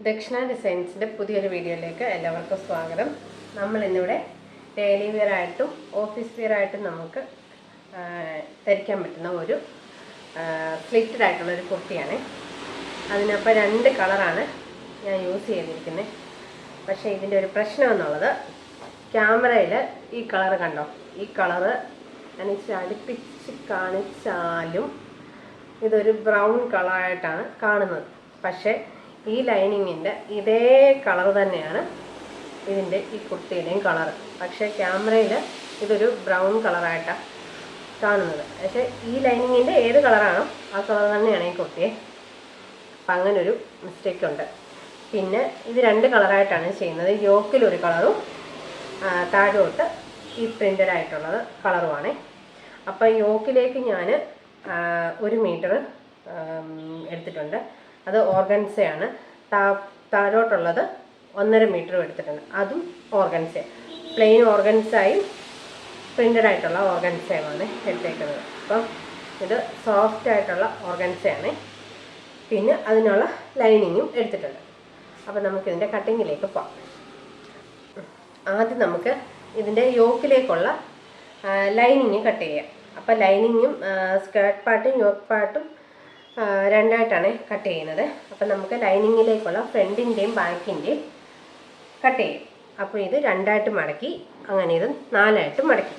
ദക്ഷിണ ഡിസൈൻസിൻ്റെ പുതിയൊരു വീഡിയോയിലേക്ക് എല്ലാവർക്കും സ്വാഗതം. നമ്മൾ ഇന്നിവിടെ ഡെയിലി വെയർ ആയിട്ടും ഓഫീസ് വെയർ ആയിട്ടും നമുക്ക് ധരിക്കാൻ പറ്റുന്ന ഒരു സ്ലിറ്റഡ് ആയിട്ടുള്ളൊരു കുർത്തിയാണ്. അതിനപ്പോൾ 2 കളറാണ് ഞാൻ യൂസ് ചെയ്തിരിക്കുന്നത്. പക്ഷേ ഇതിൻ്റെ ഒരു പ്രശ്നം എന്നുള്ളത്, ക്യാമറയിൽ ഈ കളർ കണ്ടോ, ഈ കളറ് ഞാൻ അടുപ്പിച്ച് കാണിച്ചാലും ഇതൊരു ബ്രൗൺ കളറായിട്ടാണ് കാണുന്നത്. പക്ഷേ ഈ ലൈനിങ്ങിൻ്റെ ഇതേ കളർ തന്നെയാണ് ഇതിൻ്റെ ഈ കുർത്തിയുടെയും കളർ. പക്ഷേ ക്യാമറയിൽ ഇതൊരു ബ്രൗൺ കളറായിട്ടാണ് കാണുന്നത്. പക്ഷേ ഈ ലൈനിങ്ങിൻ്റെ ഏത് കളറാണോ ആ കളർ തന്നെയാണ് ഈ കുർത്തിയെ. അപ്പം അങ്ങനൊരു മിസ്റ്റേക്ക് ഉണ്ട്. പിന്നെ ഇത് 2 കളറായിട്ടാണ് ചെയ്യുന്നത്. യോക്കിലൊരു കളറും താഴോട്ട് ഈ പ്രിൻ്റഡ് ആയിട്ടുള്ളത് കളറുമാണ്. അപ്പം യോക്കിലേക്ക് ഞാൻ 1 മീറ്റർ എടുത്തിട്ടുണ്ട്. അത് ഓർഗൻസയാണ്. താഴോട്ടുള്ളത് 1.5 മീറ്ററും എടുത്തിട്ടുണ്ട്. അതും ഓർഗൻസ, പ്ലെയിൻ ഓർഗൻസായും പ്രിൻ്റഡ് ആയിട്ടുള്ള ഓർഗൻസയുമാണ് എടുത്തേക്കുന്നത്. അപ്പം ഇത് സോഫ്റ്റ് ആയിട്ടുള്ള ഓർഗൻസയാണ്. പിന്നെ അതിനുള്ള ലൈനിങ്ങും എടുത്തിട്ടുണ്ട്. അപ്പം നമുക്കിതിൻ്റെ കട്ടിങ്ങിലേക്ക് പോകാം. ആദ്യം നമുക്ക് ഇതിൻ്റെ യോക്കിലേക്കുള്ള ലൈനിങ് കട്ട് ചെയ്യാം. അപ്പം ലൈനിങ്ങും സ്കേർട്ട് പാർട്ടും യോക്ക് പാർട്ടും 2ആയിട്ടാണ് കട്ട് ചെയ്യുന്നത്. അപ്പം നമുക്ക് ലൈനിങ്ങിലേക്കുള്ള ഫ്രണ്ടിൻ്റെയും ബാക്കിൻ്റെയും കട്ട് ചെയ്യും. അപ്പോൾ ഇത് 2ആയിട്ട് മടക്കി, അങ്ങനെ ഇത് 4ആയിട്ട് മടക്കി.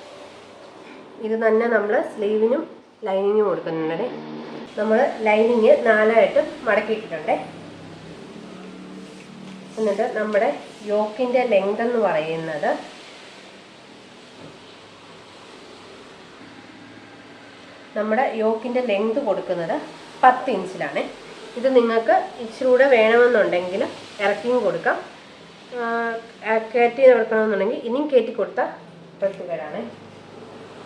ഇത് തന്നെ നമ്മൾ സ്ലീവിനും ലൈനിങ്ങും കൊടുക്കുന്നുണ്ട്. നമ്മൾ ലൈനിങ് 4ആയിട്ട് മടക്കിയിട്ടുണ്ട്. എന്നിട്ട് നമ്മുടെ യോക്കിൻ്റെ ലെങ്ത് എന്ന് പറയുന്നത് കൊടുക്കുന്നത് 10 ഇഞ്ചിലാണ്. ഇത് നിങ്ങൾക്ക് ഇച്ചിരൂടെ വേണമെന്നുണ്ടെങ്കിൽ ഇറക്കിയും കൊടുക്കാം, കയറ്റി കൊടുക്കണമെന്നുണ്ടെങ്കിൽ ഇനിയും കയറ്റി കൊടുത്താൽ പ്രത്യേകമാണ്.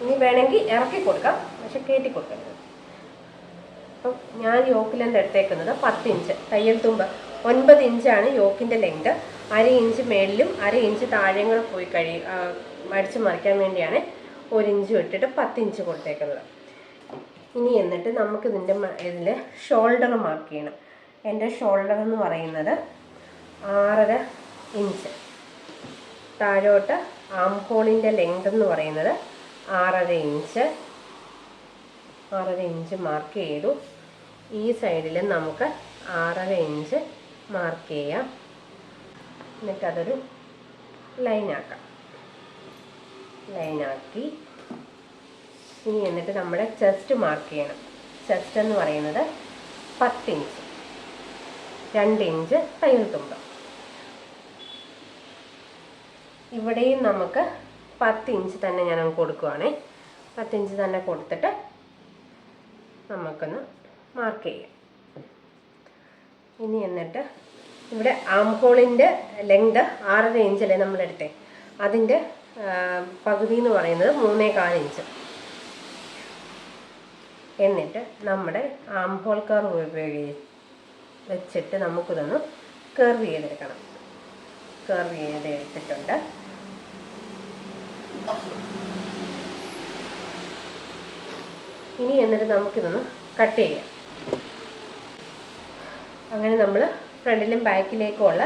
ഇനി വേണമെങ്കിൽ ഇറക്കി കൊടുക്കാം, പക്ഷെ കയറ്റി കൊടുക്കരുത്. അപ്പം ഞാൻ യോക്ക് ലെന്ത് എടുത്തേക്കുന്നത് 10 ഇഞ്ച്. തയ്യൽ തുമ്പ് 9 ഇഞ്ചാണ് യോക്കിൻ്റെ ലെങ്ത്. 1/2 ഇഞ്ച് മേളിലും 1/2 ഇഞ്ച് താഴെയും കൂടെ പോയി മടിച്ച് മറിക്കാൻ വേണ്ടിയാണ് 1 ഇഞ്ച് ഇട്ടിട്ട് 10 ഇഞ്ച് കൊടുത്തേക്കുന്നത്. ഇനി എന്നിട്ട് നമുക്ക് ഇതിൽ ഷോൾഡർ മാർക്ക് ചെയ്യണം. എൻ്റെ ഷോൾഡർ എന്ന് പറയുന്നത് 6.5 ഇഞ്ച്. താഴോട്ട് ആം ഹോളിൻ്റെ ലെങ്ത് എന്ന് പറയുന്നത് 6.5 ഇഞ്ച് മാർക്ക് ചെയ്തു. ഈ സൈഡിൽ നമുക്ക് 6.5 ഇഞ്ച് മാർക്ക് ചെയ്യാം. എന്നിട്ടതൊരു ലൈനാക്കി ഇനി എന്നിട്ട് നമ്മുടെ ചെസ്റ്റ് മാർക്ക് ചെയ്യണം. ചെസ്റ്റ് എന്ന് പറയുന്നത് 10 ഇഞ്ച്, 2 ഇഞ്ച് തയ്യൽ തുമ്പ്. ഇവിടെയും നമുക്ക് 10 ഇഞ്ച് തന്നെ ഞാൻ കൊടുക്കുവാണേ. 10 ഇഞ്ച് തന്നെ കൊടുത്തിട്ട് നമുക്കൊന്ന് മാർക്ക് ചെയ്യാം. ഇനി എന്നിട്ട് ഇവിടെ ആം ഹോളിൻ്റെ ലെങ്ത് 6.5 ഇഞ്ചല്ലേ നമ്മളെടുത്തേ, അതിൻ്റെ പകുതി എന്ന് പറയുന്നത് 3.25 ഇഞ്ച്. എന്നിട്ട് നമ്മുടെ ആം ഹോൾ കർവ് വെച്ചിട്ട് നമുക്കിതൊന്ന് കർവ് ചെയ്തെടുക്കണം. കർവ് ചെയ്തെടുത്തിട്ടുണ്ട്. ഇനി എന്നിട്ട് നമുക്കിതൊന്ന് കട്ട് ചെയ്യാം. അങ്ങനെ നമ്മൾ ഫ്രണ്ടിലും ബാക്കിലേക്കുമുള്ള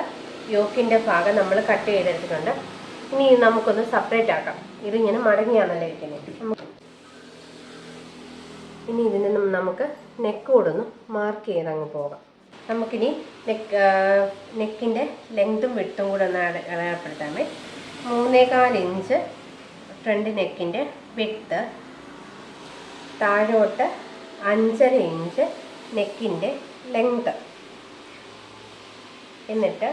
യോക്കിൻ്റെ ഭാഗം നമ്മൾ കട്ട് ചെയ്തെടുത്തിട്ടുണ്ട്. ഇനി നമുക്കൊന്ന് സെപ്പറേറ്റ് ആക്കാം. ഇതിങ്ങനെ മടങ്ങിയാണല്ലോ ഇരിക്കുന്നത്. ഇനി ഇതിന് നമുക്ക് നെക്ക് കൂടൊന്ന് മാർക്ക് ചെയ്തങ്ങ് പോകാം. നമുക്കിനി നെക്കിൻ്റെ ലെങ്തും വിട്ടും കൂടെ ഒന്ന് അടയാളപ്പെടുത്താമേ. 3.25 ഇഞ്ച് ഫ്രണ്ട് നെക്കിൻ്റെ വിട്ട്, താഴോട്ട് 5.5 ഇഞ്ച് നെക്കിൻ്റെ ലെങ്ത്. എന്നിട്ട്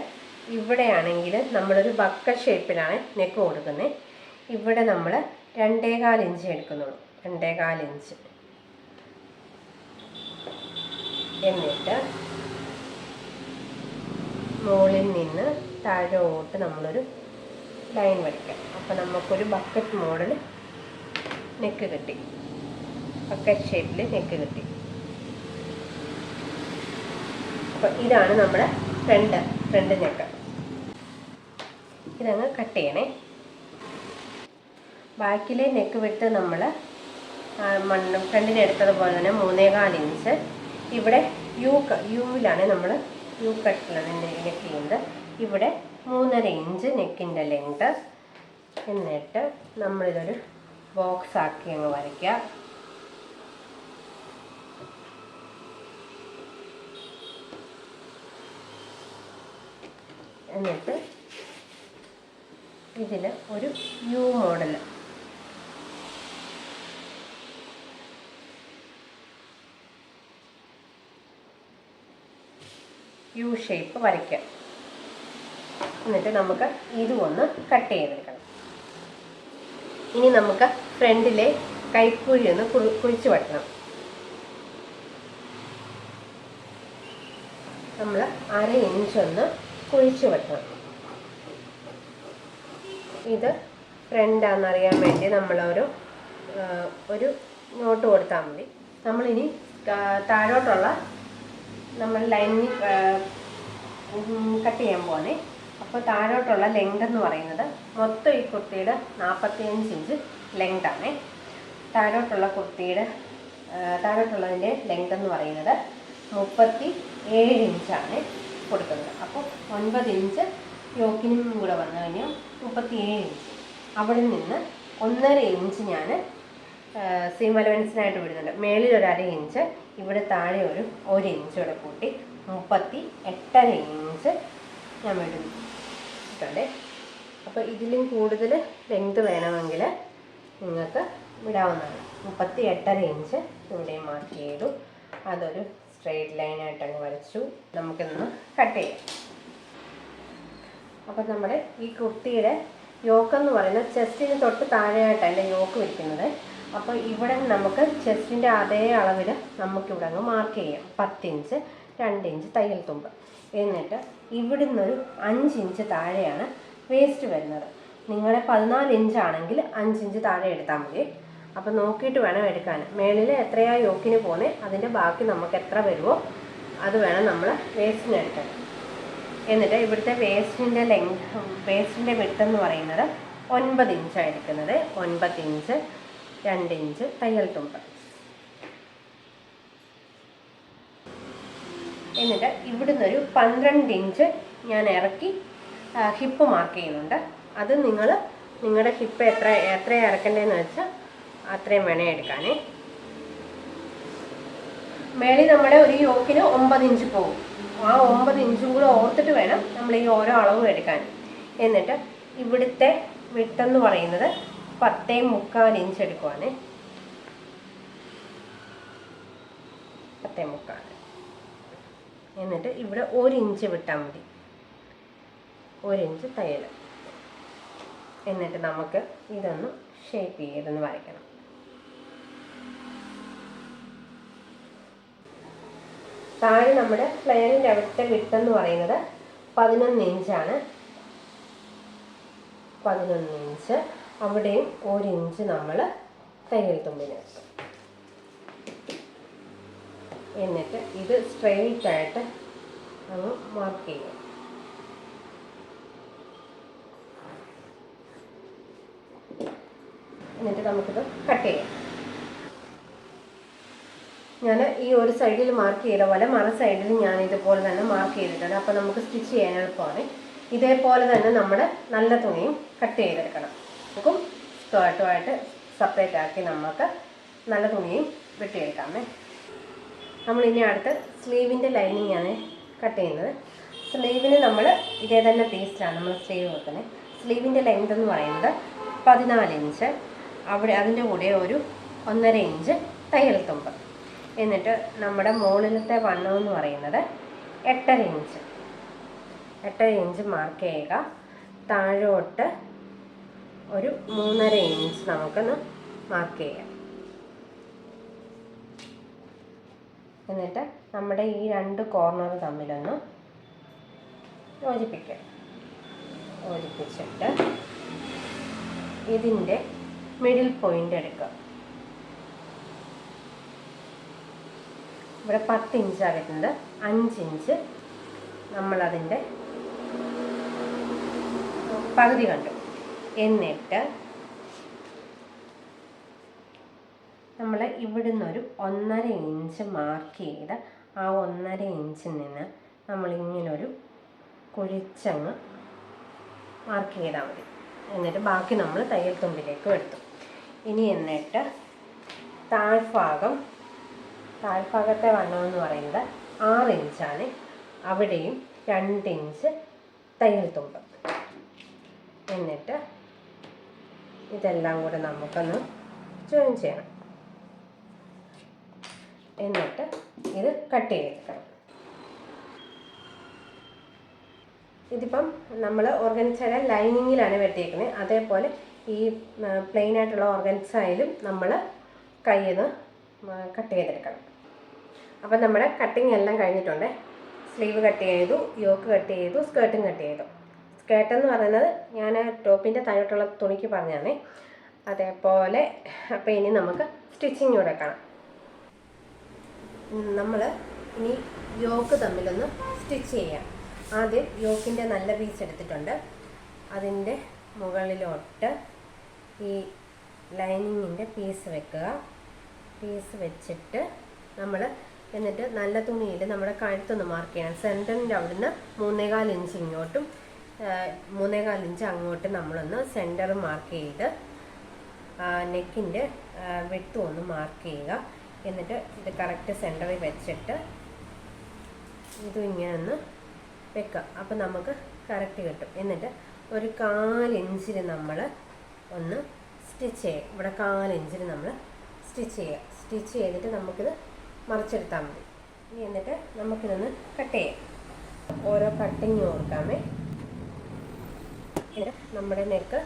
ഇവിടെയാണെങ്കിൽ നമ്മളൊരു ബക്കറ്റ് ഷേപ്പിലാണ് നെക്ക് കൊടുക്കുന്നത്. ഇവിടെ നമ്മൾ 2.25 ഇഞ്ച് എടുക്കുന്നുള്ളൂ, 2.25 ഇഞ്ച്. എന്നിട്ട് മുകളിൽ നിന്ന് താഴോട്ട് നമ്മളൊരു ലൈൻ വരയ്ക്കാം. അപ്പം നമുക്കൊരു ബക്കറ്റ് മോഡൽ നെക്ക് കിട്ടി, ബക്കറ്റ് ഷേപ്പിൽ നെക്ക് കിട്ടി. അപ്പം ഇതാണ് നമ്മുടെ ഫ്രണ്ട് നെക്ക്. ഇതങ്ങ് കട്ട് ചെയ്യണേ. ബാക്കിലെ നെക്ക് വിട്ട് നമ്മൾ ഫ്രണ്ടിന് എടുത്തതുപോലെ തന്നെ 3.25 ഇഞ്ച് ഇവിടെ യുവിലാണ് നമ്മൾ യു കട്ടിലാണ് നെക്ക് ചെയ്യുന്നത്. ഇവിടെ 3.5 ഇഞ്ച് നെക്കിൻ്റെ ലെങ്ത്. എന്നിട്ട് നമ്മളിതൊരു ബോക്സ് ആക്കി അങ്ങ് വരയ്ക്കുക. എന്നിട്ട് ഇതിൽ ഒരു യു മോഡൽ യു ഷേപ്പ് വരയ്ക്കാം. എന്നിട്ട് നമുക്ക് ഇതും ഒന്ന് കട്ട് ചെയ്തെടുക്കണം. ഇനി നമുക്ക് ഫ്രണ്ടിലെ കൈക്കുഴി ഒന്ന് കുഴിച്ച് വെട്ടണം. നമ്മൾ 1/2 ഇഞ്ച് ഒന്ന് കുഴിച്ച് വെട്ടണം. ഇത് ഫ്രണ്ടാണെന്നറിയാൻ വേണ്ടി നമ്മളൊരു നോട്ട് കൊടുത്താൽ മതി. നമ്മളിനി താഴോട്ടുള്ള നമ്മൾ ലൈനിങ് കട്ട് ചെയ്യാൻ പോകുന്നത്. അപ്പോൾ താഴോട്ടുള്ള ലെങ്ത് എന്ന് പറയുന്നത് മൊത്തം ഈ കുർത്തിയുടെ 45 ഇഞ്ച് ലെങ്താണ്. താഴോട്ടുള്ളതിൻ്റെ ലെങ്ത് എന്ന് പറയുന്നത് 37 ഇഞ്ചാണ് കൊടുക്കുന്നത്. അപ്പോൾ 9 ഇഞ്ച് യോക്കിനും കൂടെ വന്നു കഴിഞ്ഞാൽ 37 ഇഞ്ച്. അവിടെ നിന്ന് 1.5 ഇഞ്ച് ഞാൻ സീം അലവൻസിനായിട്ട് വിടുന്നുണ്ട്. മേളിൽ ഒരു 1/2 ഇഞ്ച്, ഇവിടെ താഴെ ഒരു 1 ഇഞ്ച് കൂടെ കൂട്ടി 38.5 ഇഞ്ച് ഞാൻ വിടുന്നുണ്ട്. അപ്പോൾ ഇതിലും കൂടുതൽ ലെങ്ത് വേണമെങ്കിൽ നിങ്ങൾക്ക് വിടാവുന്നതാണ്. 38.5 ഇഞ്ച് ഇവിടെ മാർക്ക് ചെയ്തു. അതൊരു സ്ട്രെയിറ്റ് ലൈനായിട്ട് അങ്ങ് വരച്ചു. നമുക്കിന്ന് കട്ട് ചെയ്യാം. അപ്പോൾ നമ്മുടെ ഈ കുർത്തിയുടെ യോക്കെന്ന് പറയുന്നത് ചെസ്റ്റിന് തൊട്ട് താഴെയായിട്ടാണ് എൻ്റെ യോക്ക് വയ്ക്കുന്നത്. അപ്പോൾ ഇവിടെ നമുക്ക് ചെസ്റ്റിൻ്റെ അതേ അളവിൽ നമുക്കിവിടെ അങ്ങ് മാർക്ക് ചെയ്യാം. 10 ഇഞ്ച് 2 ഇഞ്ച് തയ്യൽ തുമ്പ്. എന്നിട്ട് ഇവിടെ നിന്നൊരു 5 ഇഞ്ച് താഴെയാണ് വേസ്റ്റ് വരുന്നത്. നിങ്ങളുടെ 14 ഇഞ്ചാണെങ്കിൽ 5 ഇഞ്ച് താഴെ എടുത്താൽ മതി. അപ്പോൾ നോക്കിയിട്ട് വേണം എടുക്കാൻ. മേളിൽ എത്രയാണ് യോക്കിന് പോകുന്നത് അതിൻ്റെ ബാക്കി നമുക്ക് എത്ര വരുമോ അത് വേണം നമ്മൾ വേസ്റ്റിന് എടുക്കാൻ. എന്നിട്ട് ഇവിടുത്തെ വേസ്റ്റിൻ്റെ വിട്ടെന്ന് പറയുന്നത് 9 ഇഞ്ചാണ് എടുക്കുന്നത്. 9 ഇഞ്ച് 2 ഇഞ്ച് തയ്യൽ തുമ്പ്. എന്നിട്ട് ഇവിടുന്നൊരു 12 ഇഞ്ച് ഞാൻ ഇറക്കി ഹിപ്പ് മാർക്ക് ചെയ്യുന്നുണ്ട്. അത് നിങ്ങളുടെ ഹിപ്പ് എത്ര ഇറക്കേണ്ടതെന്ന് വെച്ചാൽ അത്രയും വേണേ എടുക്കാനേ. മേളിൽ നമ്മുടെ ഒരു യോക്കിന് 9 ഇഞ്ച് പോകും. ആ 9 ഇഞ്ചും കൂടെ ഓർത്തിട്ട് വേണം നമ്മൾ ഈ ഓരോ അളവും എടുക്കാൻ. എന്നിട്ട് ഇവിടുത്തെ വിട്ടെന്ന് പറയുന്നത് 10.25 ഇഞ്ച് എടുക്കുവാണ്. 10.25. എന്നിട്ട് ഇവിടെ 1 ഇഞ്ച് വിട്ടാൽ മതി. 1 ഇഞ്ച് തയ്യൽ. എന്നിട്ട് നമുക്ക് ഇതൊന്ന് ഷേപ്പ് ചെയ്തൊന്ന് വരയ്ക്കണം. താഴെ നമ്മുടെ ഫ്ലെയറിൻ്റെ അവിടുത്തെ വിട്ടെന്ന് പറയുന്നത് 11 ഇഞ്ചാണ്. 11 ഇഞ്ച്. അവിടെയും 1 ഇഞ്ച് നമ്മൾ തയ്യൽ തുമ്പിന് വെക്കും. എന്നിട്ട് ഇത് സ്ട്രെയിറ്റ് ആയിട്ട് അങ്ങ് മാർക്ക് ചെയ്യും. എന്നിട്ട് നമുക്കിത് കട്ട് ചെയ്യാം. ഞാൻ ഈ ഒരു സൈഡിൽ മാർക്ക് ചെയ്ത പോലെ മറു സൈഡിൽ ഞാൻ ഇതുപോലെ തന്നെ മാർക്ക് ചെയ്തിട്ടുണ്ട്. അപ്പോൾ നമുക്ക് സ്റ്റിച്ച് ചെയ്യാൻ എളുപ്പമാണ്. ഇതേപോലെ തന്നെ നമ്മൾ നല്ല തുണിയും കട്ട് ചെയ്തെടുക്കണം. നമുക്കും സ്കേർട്ടുമായിട്ട് സെപ്പറേറ്റ് ആക്കി നമുക്ക് നല്ല തുണിയും വെട്ടിയെടുക്കാമേ. നമ്മളിനി അടുത്ത് സ്ലീവിൻ്റെ ലൈനിങ് ആണ് കട്ട് ചെയ്യുന്നത്. സ്ലീവിന് നമ്മൾ ഇതേ തന്നെ പീസിലാണ് നമ്മൾ സ്ലീവ് വെക്കുന്നത്. സ്ലീവിൻ്റെ ലെങ്ത് എന്ന് പറയുന്നത് 14 ഇഞ്ച്. അതിൻ്റെ കൂടെ ഒരു 1.5 ഇഞ്ച് തയ്യൽ തുമ്പ്. എന്നിട്ട് നമ്മുടെ മുകളിലത്തെ വണ്ണം എന്ന് പറയുന്നത് 8.5 ഇഞ്ച്. 8.5 ഇഞ്ച് മാർക്ക് ചെയ്യുക. താഴോട്ട് ഒരു 3.5 ഇഞ്ച് നമുക്കൊന്ന് മാർക്ക് ചെയ്യാം. എന്നിട്ട് നമ്മുടെ ഈ 2 കോർണർ തമ്മിലൊന്ന് യോജിപ്പിച്ചിട്ട് ഇതിൻ്റെ മിഡിൽ പോയിൻ്റ് എടുക്കുക. ഇവിടെ 10 ഇഞ്ചാണ് വരുന്നത്. 5 ഇഞ്ച് നമ്മളതിൻ്റെ പകുതി കണ്ടു. എന്നിട്ട് നമ്മൾ ഇവിടുന്ന് ഒരു 1.5 ഇഞ്ച് മാർക്ക് ചെയ്ത് ആ 1.5 ഇഞ്ചിൽ നിന്ന് നമ്മളിങ്ങനൊരു കുഴിച്ചങ്ങ് മാർക്ക് ചെയ്താൽ മതി. എന്നിട്ട് ബാക്കി നമ്മൾ തയ്യൽ തുമ്പിലേക്ക് എടുത്തു. ഇനി എന്നിട്ട് താഴ്ഭാഗത്തെ വണ്ണമെന്ന് പറയുന്നത് 6 ഇഞ്ചാണ്. അവിടെയും 2 ഇഞ്ച് തയ്യൽ തുമ്പ്. എന്നിട്ട് ഇതെല്ലാം കൂടെ നമുക്കൊന്ന് ജോയിൻ ചെയ്യണം. എന്നിട്ട് ഇത് കട്ട് ചെയ്തെടുക്കണം. ഇതിപ്പം നമ്മൾ ഓർഗൻസയുടെ ലൈനിങ്ങിലാണ് വെട്ടിയേക്കുന്നത്. അതേപോലെ ഈ പ്ലെയിൻ ആയിട്ടുള്ള ഓർഗൻസയിലും നമ്മൾ കയ്യിൽ നിന്ന് കട്ട് ചെയ്തെടുക്കണം. അപ്പം നമ്മുടെ കട്ടിങ് എല്ലാം കഴിഞ്ഞിട്ടുണ്ട്. സ്ലീവ് കട്ട് ചെയ്തു, യോക്ക് കട്ട് ചെയ്തു, സ്കേർട്ടും കട്ട് ചെയ്തു. സ്കേർട്ടെന്ന് പറയുന്നത് ഞാൻ ടോപ്പിൻ്റെ താഴോട്ടുള്ള തുണിക്ക് പറഞ്ഞാണ്. അതേപോലെ അപ്പോൾ ഇനി നമുക്ക് സ്റ്റിച്ചിങ് കൂടെ കാണാം. നമ്മൾ ഇനി യോക്ക് തമ്മിലൊന്ന് സ്റ്റിച്ച് ചെയ്യാം. ആദ്യം യോക്കിൻ്റെ നല്ല പീസ് എടുത്തിട്ടുണ്ട്. അതിൻ്റെ മുകളിലോട്ട് ഈ ലൈനിങ്ങിൻ്റെ പീസ് വെക്കുക. പീസ് വെച്ചിട്ട് നമ്മൾ എന്നിട്ട് നല്ല തുണിയിൽ നമ്മുടെ കഴുത്തൊന്ന് മാർക്ക് ചെയ്യണം. സെൻറ്ററിൻ്റെ അവിടുന്ന് 3.25 ഇഞ്ച് ഇങ്ങോട്ടും 3.25 ഇഞ്ച് അങ്ങോട്ടും നമ്മളൊന്ന് സെൻറ്റർ മാർക്ക് ചെയ്ത് നെക്കിൻ്റെ വിട്ടും ഒന്ന് മാർക്ക് ചെയ്യുക. എന്നിട്ട് ഇത് കറക്റ്റ് സെൻറ്ററിൽ വെച്ചിട്ട് ഇതും ഇങ്ങനെ ഒന്ന് വെക്കുക. അപ്പോൾ നമുക്ക് കറക്റ്റ് കിട്ടും. എന്നിട്ട് ഒരു 1/4 ഇഞ്ചിൽ നമ്മൾ ഒന്ന് സ്റ്റിച്ച് ചെയ്യുക. ഇവിടെ 1/4 ഇഞ്ചിൽ നമ്മൾ സ്റ്റിച്ച് ചെയ്യുക. സ്റ്റിച്ച് ചെയ്തിട്ട് നമുക്കിത് മറിച്ചെടുത്താൽ മതി. എന്നിട്ട് നമുക്കിതൊന്ന് കട്ട് ചെയ്യാം. ഓരോ കട്ടിങ് കൊടുക്കാമേ. എന്നിട്ട് നമ്മുടെ നെക്ക്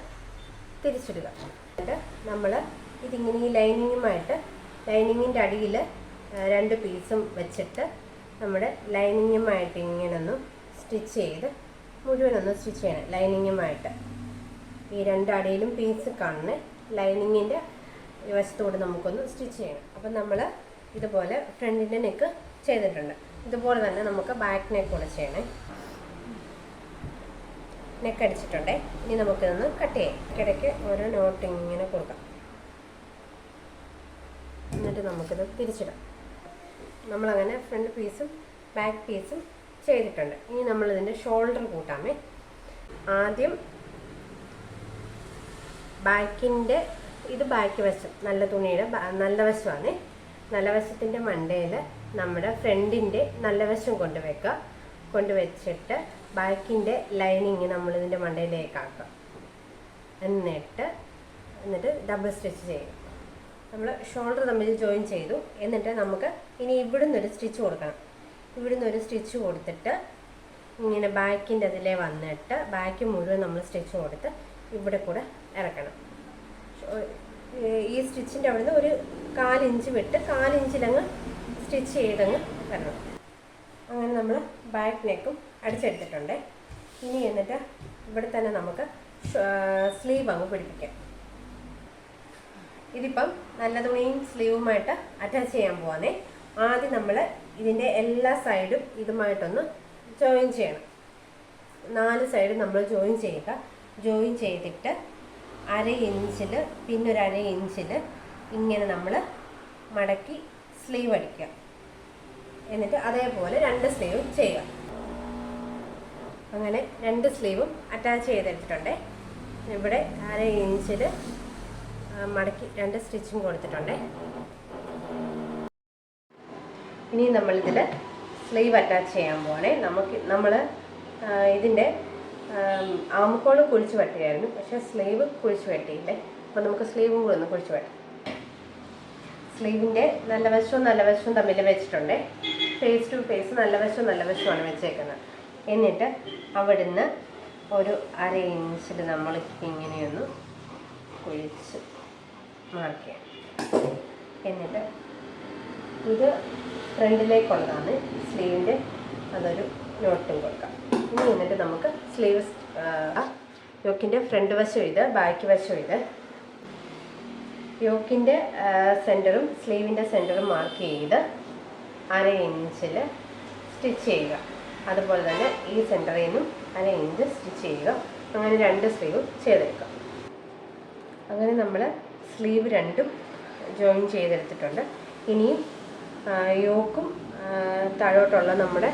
തിരിച്ചിടുക. എന്നിട്ട് നമ്മൾ ഇതിങ്ങനെ ഈ ലൈനിങ്ങിൻ്റെ അടിയിൽ 2 പീസും വെച്ചിട്ട് നമ്മുടെ ലൈനിങ്ങുമായിട്ട് ഇങ്ങനൊന്ന് സ്റ്റിച്ച് ചെയ്ത് മുഴുവനൊന്ന് സ്റ്റിച്ച് ചെയ്യണം. ലൈനിങ്ങുമായിട്ട് ഈ 2 അടിയിലും പീസ് കാണുന്ന ലൈനിങ്ങിൻ്റെ വശത്തോട് നമുക്കൊന്ന് സ്റ്റിച്ച് ചെയ്യണം. അപ്പം നമ്മൾ ഇതുപോലെ ഫ്രണ്ടിൻ്റെ നെക്ക് ചെയ്തിട്ടുണ്ട്. ഇതുപോലെ തന്നെ നമുക്ക് ബാക്ക് നെക്ക് കൂടെ ചെയ്യണേ. നെക്ക് അടിച്ചിട്ടുണ്ടേ. ഇനി നമുക്കിതൊന്ന് കട്ട് ചെയ്യാം. ഇടയ്ക്ക് ഓരോ നോട്ട് ഇങ്ങനെ കൊടുക്കാം. എന്നിട്ട് നമുക്കിത് തിരിച്ചിടാം. നമ്മളങ്ങനെ ഫ്രണ്ട് പീസും ബാക്ക് പീസും ചെയ്തിട്ടുണ്ട്. ഇനി നമ്മളിതിൻ്റെ ഷോൾഡർ കൂട്ടാമേ. ആദ്യം ബാക്കിൻ്റെ ഇത് ബാക്ക് വശം, നല്ല തുണിയുടെ നല്ല വശമാണ്. നല്ല വശത്തിൻ്റെ മണ്ടയിൽ നമ്മുടെ ഫ്രണ്ടിൻ്റെ നല്ല വശം കൊണ്ടുവച്ചിട്ട് ബാക്കിൻ്റെ ലൈനിങ് നമ്മളിതിൻ്റെ മണ്ടയിലേക്കാക്കുക. എന്നിട്ട് ഡബിൾ സ്റ്റിച്ച് ചെയ്യും. നമ്മൾ ഷോൾഡർ തമ്മിൽ ജോയിൻ ചെയ്തു. എന്നിട്ട് നമുക്ക് ഇനി ഇവിടുന്നൊരു സ്റ്റിച്ച് കൊടുക്കണം. ഇവിടുന്നൊരു സ്റ്റിച്ച് കൊടുത്തിട്ട് ഇങ്ങനെ ബാക്കിൻ്റെ അതിലേ വന്നിട്ട് ബാക്ക് മുഴുവൻ നമ്മൾ സ്റ്റിച്ച് കൊടുത്ത് ഇവിടെ കൂടെ ഇറക്കണം. ഈ സ്റ്റിച്ചിൻ്റെ അവിടുന്ന് ഒരു 1/4 ഇഞ്ച് വിട്ട് 1/4 ഇഞ്ചിലങ്ങ് സ്റ്റിച്ച് ചെയ്തങ്ങ് വരണം. അങ്ങനെ നമ്മൾ ബാക്ക് നെക്കും അടിച്ചെടുത്തിട്ടുണ്ട്. ഇനി എന്നിട്ട് ഇവിടെ തന്നെ നമുക്ക് സ്ലീവ് അങ്ങ് പിടിപ്പിക്കാം. ഇതിപ്പം നല്ല തുണിയും സ്ലീവുമായിട്ട് അറ്റാച്ച് ചെയ്യാൻ പോവാന്നേ. ആദ്യം നമ്മൾ ഇതിൻ്റെ എല്ലാ സൈഡും ഇതുമായിട്ടൊന്ന് ജോയിൻ ചെയ്യണം. 4 സൈഡും നമ്മൾ ജോയിൻ ചെയ്യുക. ജോയിൻ ചെയ്തിട്ട് 1/2 ഇഞ്ചിൽ പിന്നെ ഒരു 1/2 ഇഞ്ചിൽ ഇങ്ങനെ നമ്മൾ മടക്കി സ്ലീവ് അടിക്കുക. എന്നിട്ട് അതേപോലെ 2 സ്ലീവും ചെയ്യുക. അങ്ങനെ 2 സ്ലീവും അറ്റാച്ച് ചെയ്തെടുത്തിട്ടുണ്ട്. ഇവിടെ 1/2 ഇഞ്ചിൽ മടക്കി 2 സ്റ്റിച്ചും കൊടുത്തിട്ടുണ്ട്. ഇനി നമ്മളിതിൽ സ്ലീവ് അറ്റാച്ച് ചെയ്യാൻ പോകണേ. നമ്മൾ ഇതിൻ്റെ ആമുക്കോളും കുഴിച്ച് വെട്ടുകയായിരുന്നു, പക്ഷേ സ്ലീവ് കുഴിച്ച് വെട്ടിയില്ലേ. അപ്പോൾ നമുക്ക് സ്ലീവും കൂടെ ഒന്ന് കുഴിച്ച് വെട്ടാം. സ്ലീവിൻ്റെ നല്ല വശവും തമ്മിൽ വെച്ചിട്ടുണ്ട്. ഫേസ് ടു ഫേസ് നല്ല വശവുമാണ് വെച്ചേക്കുന്നത്. എന്നിട്ട് അവിടുന്ന് ഒരു 1/2 ഇഞ്ചിൽ നമ്മൾ ഇങ്ങനെയൊന്ന് കുഴിച്ച് മാർക്ക് ചെയ്യാം. എന്നിട്ട് ഇത് ഫ്രണ്ടിലേക്കുള്ളതാണ് സ്ലീവിൻ്റെ, അതൊരു നോട്ടും കൊടുക്കാം. ഇനി എന്നിട്ട് നമുക്ക് സ്ലീവ് യോക്കിൻ്റെ ഫ്രണ്ട് വശം ഇത്, ബാക്ക് വശം ഇത്. യോക്കിൻ്റെ സെൻറ്ററും സ്ലീവിൻ്റെ സെൻറ്ററും മാർക്ക് ചെയ്ത് 1/2 ഇഞ്ചിൽ സ്റ്റിച്ച് ചെയ്യുക. അതുപോലെ തന്നെ ഈ സെൻറ്ററിൽ നിന്നും 1/2 ഇഞ്ച് സ്റ്റിച്ച് ചെയ്യുക. അങ്ങനെ 2 സ്ലീവ് ചെയ്തെടുക്കുക. അങ്ങനെ നമ്മൾ സ്ലീവ് 2ഉം ജോയിൻ ചെയ്തെടുത്തിട്ടുണ്ട്. ഇനിയും യോക്കും താഴോട്ടുള്ള നമ്മുടെ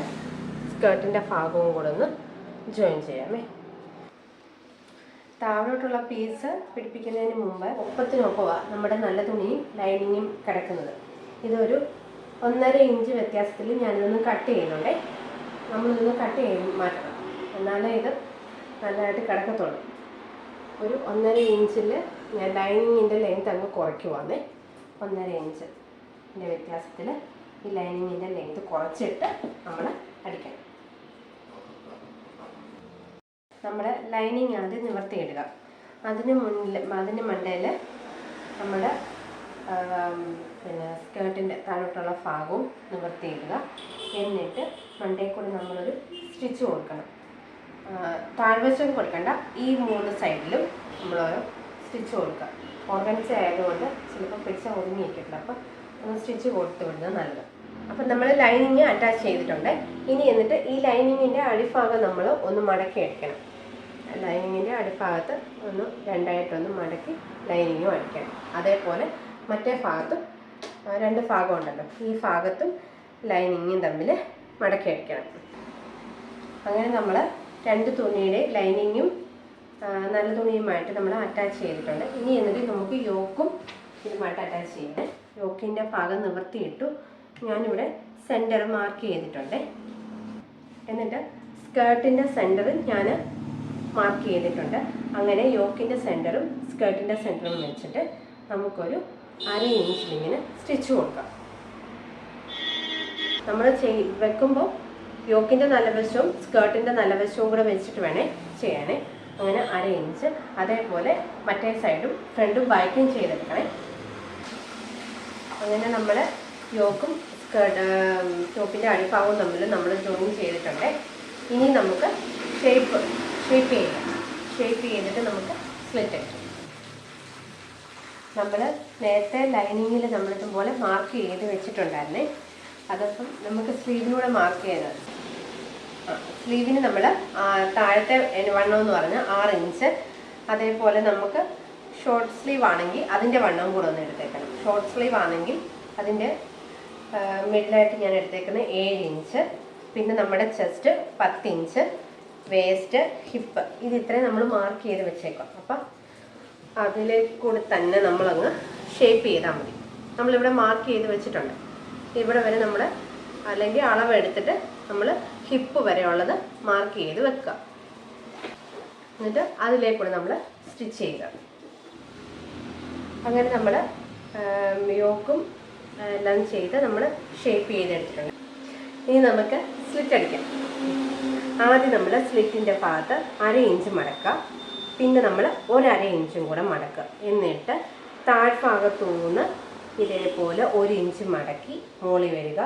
സ്കേർട്ടിൻ്റെ ഭാഗവും കൂടെ ഒന്ന് ജോയിൻ ചെയ്യാമേ. താഴോട്ടുള്ള പീസ് പിടിപ്പിക്കുന്നതിന് മുമ്പ് ഒപ്പത്തിനൊപ്പമാണ് നമ്മുടെ നല്ല തുണിയും ലൈനിങ്ങും കിടക്കുന്നത്. ഇതൊരു 1.5 ഇഞ്ച് വ്യത്യാസത്തിൽ ഞാനിതൊന്ന് കട്ട് ചെയ്യുന്നുണ്ടേ. നമ്മളിതൊന്ന് കട്ട് ചെയ്ത് മാറ്റണം, എന്നാലേ ഇത് നല്ലതായിട്ട് കിടക്കത്തുള്ളൂ. ഒരു 1.5 ഇഞ്ചിൽ ഞാൻ ലൈനിങ്ങിൻ്റെ ലെങ്ത് അങ്ങ് കുറയ്ക്കുവാന്നേ. 1.5 ഇഞ്ചിൻ്റെ വ്യത്യാസത്തിൽ ഈ ലൈനിങ്ങിൻ്റെ ലെങ്ത് കുറച്ചിട്ട് നമ്മൾ അടിക്കണം. നമ്മൾ ലൈനിങ് ആദ്യം നിവർത്തിയിടുക. അതിന് മണ്ടയിൽ നമ്മൾ പിന്നെ സ്കേർട്ടിൻ്റെ താഴോട്ടുള്ള ഭാഗവും നിവർത്തിയിടുക. എന്നിട്ട് മണ്ടയിൽ കൂടി നമ്മളൊരു സ്റ്റിച്ച് കൊടുക്കണം. താഴ്വശം കൊടുക്കണ്ട, ഈ 3 സൈഡിലും നമ്മളോരോ സ്റ്റിച്ച് കൊടുക്കുക. ഓർഗൻസ ആയതുകൊണ്ട് ചിലപ്പോൾ പിടിച്ച ഒതുങ്ങിയിരിക്കില്ല, അപ്പോൾ ഒന്ന് സ്റ്റിച്ച് കൊടുത്ത് വിടുന്നത് നല്ലത്. അപ്പം നമ്മൾ ലൈനിങ് അറ്റാച്ച് ചെയ്തിട്ടുണ്ട്. ഇനി എന്നിട്ട് ഈ ലൈനിങ്ങിൻ്റെ അടിഭാഗം നമ്മൾ ഒന്ന് മടക്കി അടിക്കണം. ലൈനിങ്ങിൻ്റെ അടിഭാഗത്ത് ഒന്ന് രണ്ടായിട്ടൊന്ന് മടക്കി ലൈനിങ്ങും അടിക്കണം. അതേപോലെ മറ്റേ ഭാഗത്തും 2 ഭാഗം ഉണ്ടല്ലോ, ഈ ഭാഗത്തും ലൈനിങ്ങും തമ്മിൽ മടക്കി അടിക്കണം. അങ്ങനെ നമ്മൾ 2 തുണിയുടെ ലൈനിങ്ങും നല്ല തുണിയുമായിട്ട് നമ്മൾ അറ്റാച്ച് ചെയ്തിട്ടുണ്ട്. ഇനി എന്നിട്ട് നമുക്ക് യോക്കും ഇതുമായിട്ട് അറ്റാച്ച് ചെയ്യണം. യോക്കിൻ്റെ ഭാഗം നിവർത്തിയിട്ടു. ഞാനിവിടെ സെൻറ്റർ മാർക്ക് ചെയ്തിട്ടുണ്ട്. എന്നിട്ട് സ്കേർട്ടിൻ്റെ സെൻറ്ററും ഞാൻ മാർക്ക് ചെയ്തിട്ടുണ്ട്. അങ്ങനെ യോക്കിൻ്റെ സെൻറ്ററും സ്കേർട്ടിൻ്റെ സെൻറ്ററും വെച്ചിട്ട് നമുക്കൊരു 1/2 ഇഞ്ചിലിങ്ങനെ സ്റ്റിച്ച് കൊടുക്കാം. നമ്മൾ വെക്കുമ്പോൾ യോക്കിൻ്റെ നല്ല വശവും സ്കേർട്ടിൻ്റെ നല്ല വശവും കൂടെ വെച്ചിട്ട് വേണേ ചെയ്യാനേ. അങ്ങനെ 1/2 ഇഞ്ച്. അതേപോലെ മറ്റേ സൈഡും ഫ്രണ്ടും ബാക്കും ചെയ്തെടുക്കണേ. അങ്ങനെ നമ്മൾ യോക്കും ടോപ്പിൻ്റെ അടിഭാഗവും തമ്മിൽ നമ്മൾ ജോയിൻ ചെയ്തിട്ടുണ്ട്. ഇനി നമുക്ക് ഷേപ്പ് ചെയ്യാം. ഷേപ്പ് ചെയ്തിട്ട് നമുക്ക് സ്ലിറ്റ് അടിക്കാം. നമ്മൾ നേരത്തെ ലൈനിങ്ങിൽ നമ്മളിതുപോലെ മാർക്ക് ചെയ്ത് വെച്ചിട്ടുണ്ടായിരുന്നേ. അതപ്പം നമുക്ക് സ്ലീവിലൂടെ മാർക്ക് ചെയ്യണം. സ്ലീവിന് നമ്മൾ താഴത്തെ വണ്ണം എന്ന് പറഞ്ഞാൽ 6 ഇഞ്ച്. അതേപോലെ നമുക്ക് ഷോർട്ട് സ്ലീവ് ആണെങ്കിൽ അതിൻ്റെ വണ്ണവും കൂടെ ഒന്ന് എടുത്തേക്കണം. ഷോർട്ട് സ്ലീവ് ആണെങ്കിൽ അതിൻ്റെ മിഡിലായിട്ട് ഞാൻ എടുത്തേക്കുന്നത് 7 ഇഞ്ച്. പിന്നെ നമ്മുടെ ചെസ്റ്റ് 10 ഇഞ്ച്, വേസ്റ്റ്, ഹിപ്പ് ഇത് ഇത്രയും നമ്മൾ മാർക്ക് ചെയ്ത് വെച്ചേക്കാം. അപ്പം അതിലേക്കൂടെ തന്നെ നമ്മളങ്ങ് ഷേപ്പ് ചെയ്താൽ മതി. നമ്മളിവിടെ മാർക്ക് ചെയ്ത് വെച്ചിട്ടുണ്ട്. ഇവിടെ വരെ നമ്മൾ അല്ലെങ്കിൽ അളവെടുത്തിട്ട് നമ്മൾ ഹിപ്പ് വരെ ഉള്ളത് മാർക്ക് ചെയ്ത് വെക്കുക. എന്നിട്ട് അതിലേക്കൂടെ നമ്മൾ സ്റ്റിച്ച് ചെയ്യുക. അങ്ങനെ നമ്മൾ യോക്കും എല്ലാം ചെയ്ത് നമ്മൾ ഷേപ്പ് ചെയ്തെടുത്തിട്ടുണ്ട്. ഇനി നമുക്ക് സ്ലിറ്റ് അടിക്കാം. ആദ്യം നമ്മൾ സ്ലിറ്റിൻ്റെ ഭാഗത്ത് 1/2 ഇഞ്ച് മടക്കുക. പിന്നെ നമ്മൾ 1/2 ഇഞ്ചും കൂടെ മടക്കുക. എന്നിട്ട് താഴ്ഭാഗത്തുനിന്ന് ഇതേപോലെ 1 ഇഞ്ച് മടക്കി മോളി വരിക.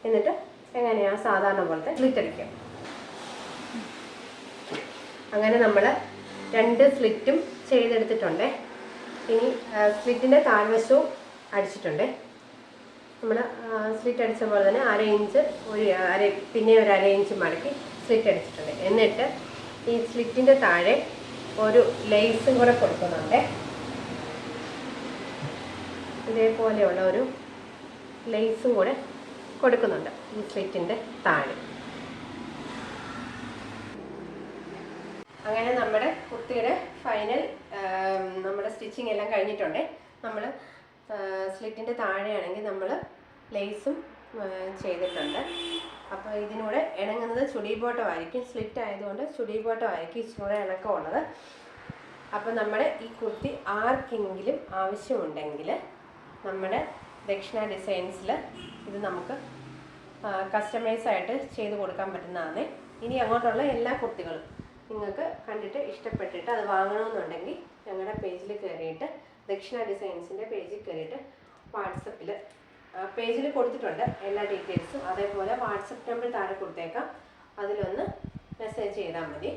എന്നിട്ട് എങ്ങനെയാണ് സാധാരണ പോലത്തെ സ്ലിറ്റ് അടിക്കുക. അങ്ങനെ നമ്മൾ 2 സ്ലിറ്റും ചെയ്തെടുത്തിട്ടുണ്ട്. ഇനി സ്ലിറ്റിൻ്റെ താഴ്വശവും അടിച്ചിട്ടുണ്ട്. നമ്മൾ സ്ലിറ്റ് അടിച്ച പോലെ തന്നെ 1/2 ഇഞ്ച് പിന്നെ ഒരു 1/2 ഇഞ്ച് മടക്കി സ്ലിറ്റ് അടിച്ചിട്ടുണ്ട്. എന്നിട്ട് ഈ സ്ലിറ്റിൻ്റെ താഴെ ഒരു ലേസും കൂടെ കൊടുക്കുന്നുണ്ട്. ഇതേപോലെയുള്ള ഒരു ലേസും കൂടെ കൊടുക്കുന്നുണ്ട് ഈ സ്ലിറ്റിൻ്റെ താഴെ. അങ്ങനെ നമ്മുടെ കുർത്തിയുടെ ഫൈനൽ നമ്മുടെ സ്റ്റിച്ചിങ് എല്ലാം കഴിഞ്ഞിട്ടുണ്ട്. നമ്മൾ സ്ലിറ്റിൻ്റെ താഴെയാണെങ്കിൽ നമ്മൾ ലേസും ചെയ്തിട്ടുണ്ട്. അപ്പോൾ ഇതിനൂടെ ഇണങ്ങുന്നത് ചുടി ബോട്ടമായിരിക്കും. സ്ലിറ്റ് ആയതുകൊണ്ട് ചുടി ബോട്ടമായിരിക്കും ഇച്ചിരി ഇണക്കമുള്ളത്. അപ്പോൾ നമ്മുടെ ഈ കുർത്തി ആർക്കെങ്കിലും ആവശ്യമുണ്ടെങ്കിൽ നമ്മുടെ ദക്ഷിണ ഡിസൈൻസിൽ ഇത് നമുക്ക് കസ്റ്റമൈസായിട്ട് ചെയ്ത് കൊടുക്കാൻ പറ്റുന്നതാണ്. ഇനി അങ്ങോട്ടുള്ള എല്ലാ കുർത്തികളും നിങ്ങൾക്ക് കണ്ടിട്ട് ഇഷ്ടപ്പെട്ടിട്ട് അത് വാങ്ങണമെന്നുണ്ടെങ്കിൽ ഞങ്ങളുടെ പേജിൽ കയറിയിട്ട് ദക്ഷിണ ഡിസൈൻസിൻ്റെ പേജിൽ കയറിയിട്ട് വാട്സപ്പിൽ പേജിൽ കൊടുത്തിട്ടുണ്ട് എല്ലാ ഡീറ്റെയിൽസും. അതേപോലെ വാട്സപ്പ് നമ്പർ താഴെ കൊടുത്തേക്കാം, അതിലൊന്ന് മെസ്സേജ് ചെയ്താൽ മതി.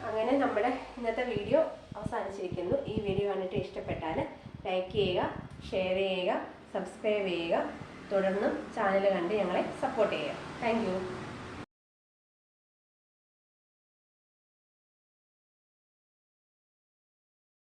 അങ്ങനെ നമ്മുടെ ഇന്നത്തെ വീഡിയോ അവസാനിച്ചിരിക്കുന്നു. ഈ വീഡിയോ കണ്ടിട്ട് ഇഷ്ടപ്പെട്ടാൽ ലൈക്ക് ചെയ്യുക, ഷെയർ ചെയ്യുക, സബ്സ്ക്രൈബ് ചെയ്യുക. തുടർന്നും ചാനൽ കണ്ട് ഞങ്ങളെ സപ്പോർട്ട് ചെയ്യുക. Thank you.